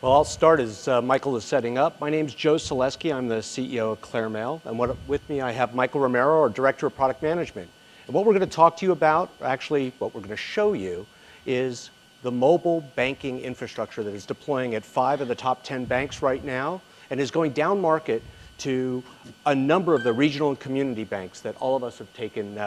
Well, I'll start as Michael is setting up. My name's Joe Selesky. I'm the CEO of Clairmail. And with me, I have Michael Romero, our Director of Product Management. And what we're going to talk to you about, actually what we're going to show you, is the mobile banking infrastructure that is deploying at 5 of the top 10 banks right now and is going down market to a number of the regional and community banks that all of us have taken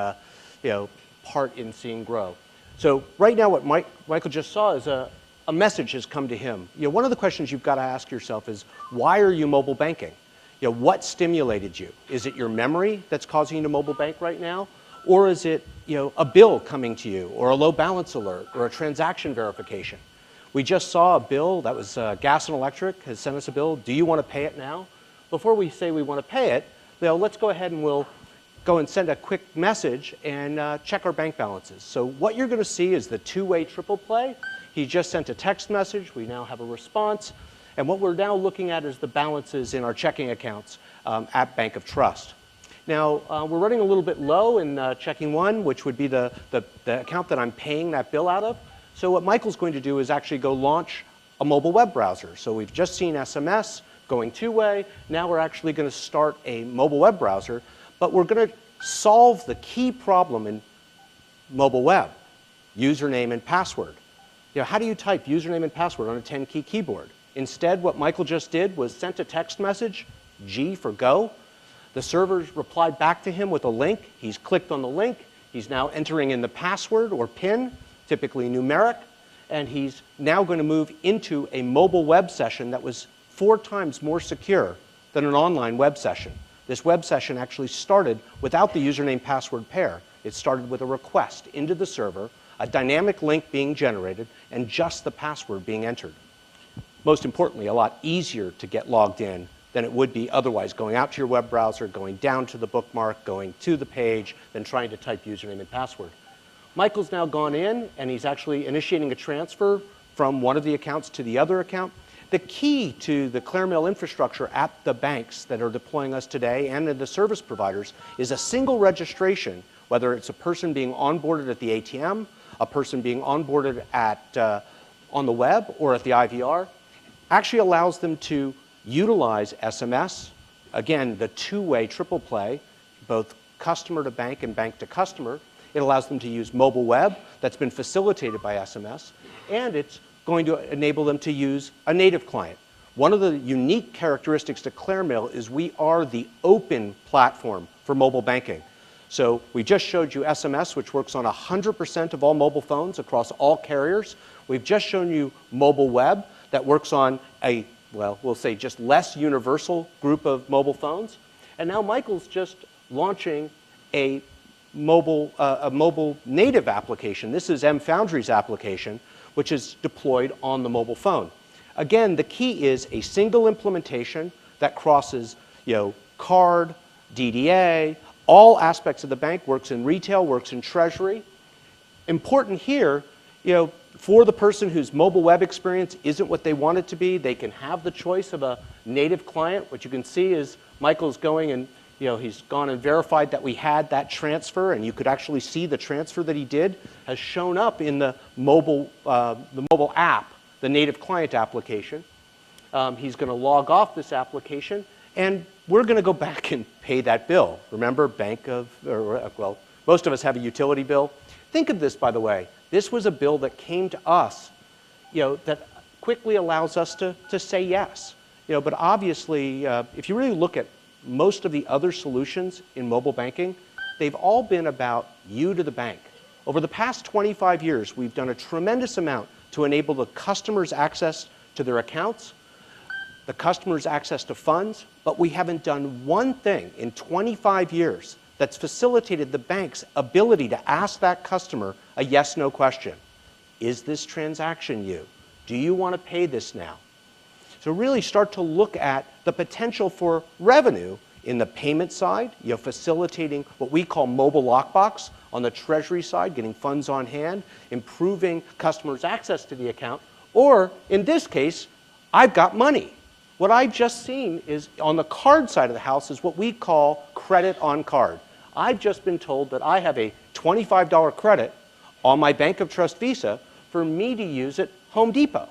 part in seeing grow. So right now what Michael just saw is a message has come to him. One of the questions you've got to ask yourself is, why are you mobile banking? What stimulated you? Is it your memory that's causing you to mobile bank right now? Or is it a bill coming to you, or a low balance alert, or a transaction verification? We just saw a bill that was Gas and Electric has sent us a bill. Do you want to pay it now? Before we say we want to pay it, let's go ahead and we'll go and send a quick message and check our bank balances. So what you're going to see is the two-way triple play. He just sent a text message. We now have a response. And what we're now looking at is the balances in our checking accounts at Bank of Trust. Now, we're running a little bit low in checking one, which would be the account that I'm paying that bill out of. So what Michael's going to do is actually go launch a mobile web browser. So we've just seen SMS going two-way. Now we're actually going to start a mobile web browser. But we're going to solve the key problem in mobile web, username and password. How do you type username and password on a 10-key keyboard? Instead, what Michael just did was sent a text message, G for go. The servers replied back to him with a link. He's clicked on the link. He's now entering in the password or PIN, typically numeric, and he's now going to move into a mobile web session that was 4 times more secure than an online web session. This web session actually started without the username password pair. It started with a request into the server, a dynamic link being generated, and just the password being entered. Most importantly, a lot easier to get logged in than it would be otherwise, going out to your web browser, going down to the bookmark, going to the page, then trying to type username and password. Michael's now gone in, and he's actually initiating a transfer from one of the accounts to the other account. The key to the Clairmail infrastructure at the banks that are deploying us today and the service providers is a single registration, whether it's a person being onboarded at the ATM, a person being onboarded at, on the web or at the IVR, actually allows them to utilize SMS, again, the two-way triple play, both customer to bank and bank to customer. It allows them to use mobile web that's been facilitated by SMS, and it's going to enable them to use a native client. One of the unique characteristics to Clairmail is we are the open platform for mobile banking. So we just showed you SMS, which works on 100% of all mobile phones across all carriers. We've just shown you mobile web that works on a, well, we'll say just less universal group of mobile phones. And now Michael's just launching a mobile native application. This is mFoundry's application, which is deployed on the mobile phone. Again, the key is a single implementation that crosses, card, DDA, all aspects of the bank, works in retail, works in treasury. Important here, for the person whose mobile web experience isn't what they want it to be, they can have the choice of a native client. What you can see is Michael's going and he's gone and verified that we had that transfer, and you could actually see the transfer that he did has shown up in the mobile app, the native client application. He's going to log off this application, and we're going to go back and pay that bill. Remember, most of us have a utility bill. Think of this, by the way. This was a bill that came to us, that quickly allows us to say yes. But obviously, if you really look at most of the other solutions in mobile banking, they've all been about you to the bank. Over the past 25 years, we've done a tremendous amount to enable the customer's access to their accounts, the customer's access to funds, but we haven't done one thing in 25 years that's facilitated the bank's ability to ask that customer a yes/no question. Is this transaction you? Do you want to pay this now? So really start to look at the potential for revenue in the payment side, facilitating what we call mobile lockbox, on the treasury side, getting funds on hand, improving customers' access to the account, or in this case, I've got money. What I've just seen is on the card side of the house is what we call credit on card. I've just been told that I have a $25 credit on my Bank of Trust Visa for me to use at Home Depot.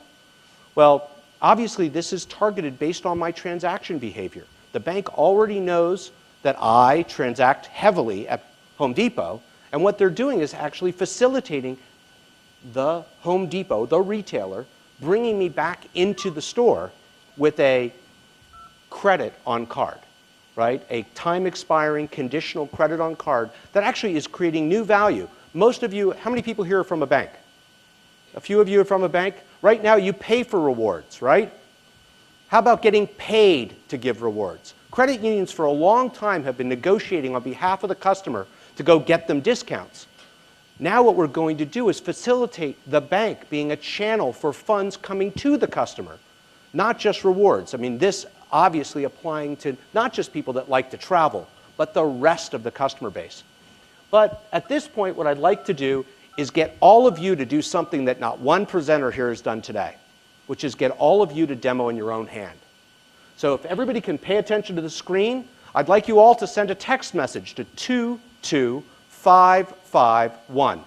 Well, obviously this is targeted based on my transaction behavior. The bank already knows that I transact heavily at Home Depot, and what they're doing is actually facilitating the Home Depot, the retailer, bringing me back into the store with a credit on card, right? A time-expiring conditional credit on card that actually is creating new value. Most of you, how many people here are from a bank? A few of you are from a bank. Right now, you pay for rewards, right? How about getting paid to give rewards? Credit unions for a long time have been negotiating on behalf of the customer to go get them discounts. Now what we're going to do is facilitate the bank being a channel for funds coming to the customer, not just rewards. I mean, this obviously applying to not just people that like to travel, but the rest of the customer base. But at this point, what I'd like to do is get all of you to do something that not one presenter here has done today, which is get all of you to demo in your own hand. So if everybody can pay attention to the screen, I'd like you all to send a text message to 22551.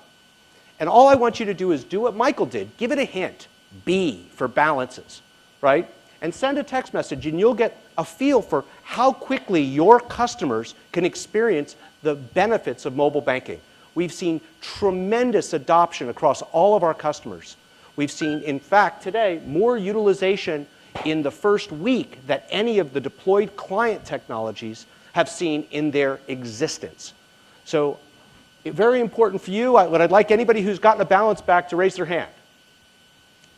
And all I want you to do is do what Michael did. Give it a hint. B for balances, right? And send a text message, and you'll get a feel for how quickly your customers can experience the benefits of mobile banking. We've seen tremendous adoption across all of our customers. We've seen, in fact, today, more utilization in the first week that any of the deployed client technologies have seen in their existence. So, very important for you, what I'd like anybody who's gotten a balance back to raise their hand.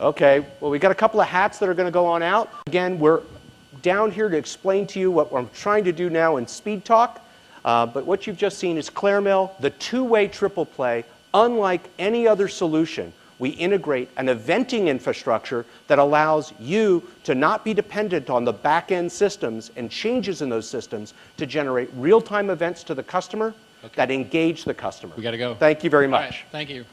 Okay, well, we got a couple of hats that are going to go on out. Again, we're down here to explain to you what I'm trying to do now in speed talk. But what you've just seen is Clairmail, the two-way triple play. Unlike any other solution, we integrate an eventing infrastructure that allows you to not be dependent on the back-end systems and changes in those systems to generate real-time events to the customer that engage the customer. We got to go. Thank you very much. All right, thank you.